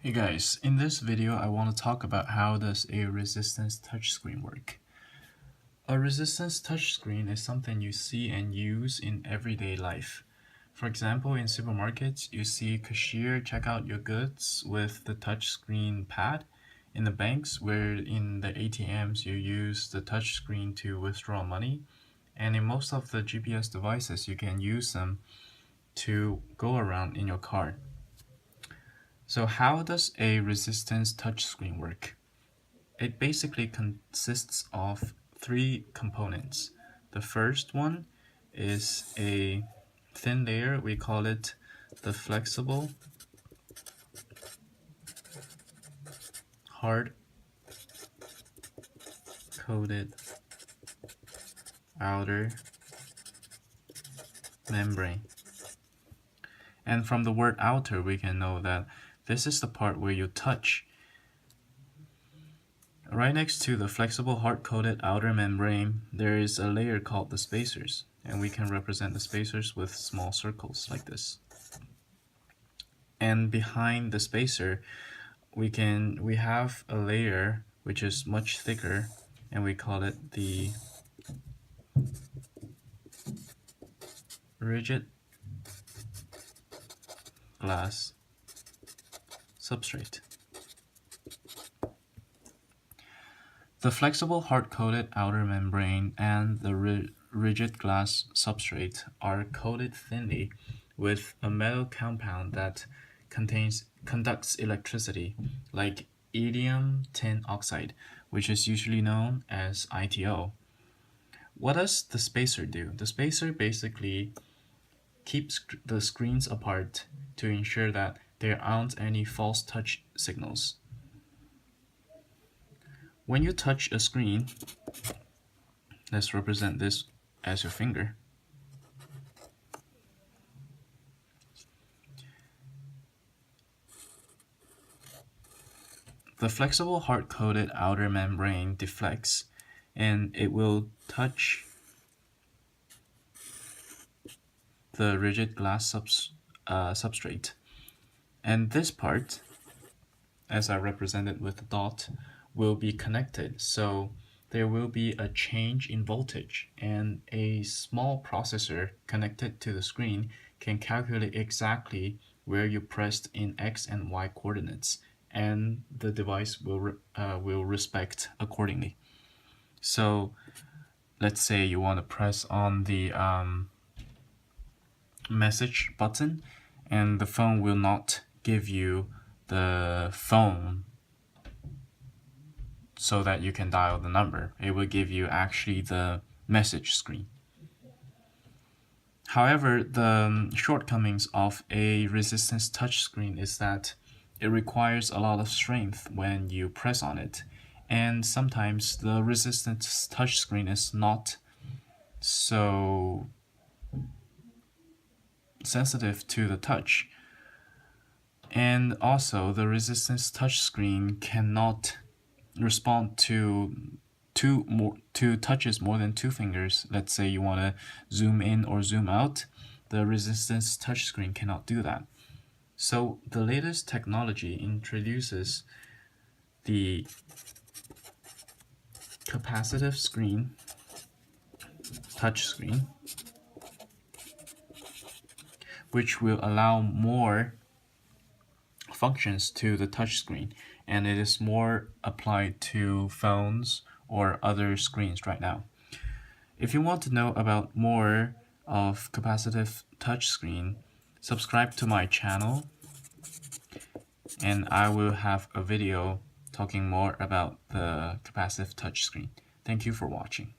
Hey guys, in this video I want to talk about how does a resistance touchscreen work. A resistance touchscreen is something you see and use in everyday life. For example, in supermarkets, you see cashier check out your goods with the touchscreen pad. In the banks, where in the ATMs you use the touchscreen to withdraw money. And in most of the GPS devices, you can use them to go around in your car. So how does a resistance touchscreen work? It basically consists of three components. The first one is a thin layer, we call it the flexible hard-coated outer membrane. And from the word outer, we can know that this is the part where you touch. Right next to the flexible hard-coated outer membrane, there is a layer called the spacers, and we can represent the spacers with small circles like this. And behind the spacer, we have a layer which is much thicker, and we call it the rigid glass substrate. The flexible hard-coated outer membrane and the rigid glass substrate are coated thinly with a metal compound that conducts electricity, like indium tin oxide, which is usually known as ITO. What does the spacer do? The spacer basically keeps the screens apart to ensure that there aren't any false touch signals. When you touch a screen, let's represent this as your finger. The flexible hard-coated outer membrane deflects, and it will touch the rigid glass substrate. And this part, as I represented with the dot, will be connected. So there will be a change in voltage, and a small processor connected to the screen can calculate exactly where you pressed in X and Y coordinates, and the device will respect accordingly. So let's say you want to press on the message button, and the phone will not give you the phone so that you can dial the number. It will give you actually the message screen. However, the shortcomings of a resistance touchscreen is that it requires a lot of strength when you press on it, and sometimes the resistance touchscreen is not so sensitive to the touch. And also, the resistance touchscreen cannot respond to touches more than two fingers. Let's say you want to zoom in or zoom out. The resistance touchscreen cannot do that. So the latest technology introduces the capacitive screen, touchscreen, which will allow more functions to the touchscreen, and it is more applied to phones or other screens right now. If you want to know about more of capacitive touchscreen, subscribe to my channel, and I will have a video talking more about the capacitive touchscreen. Thank you for watching.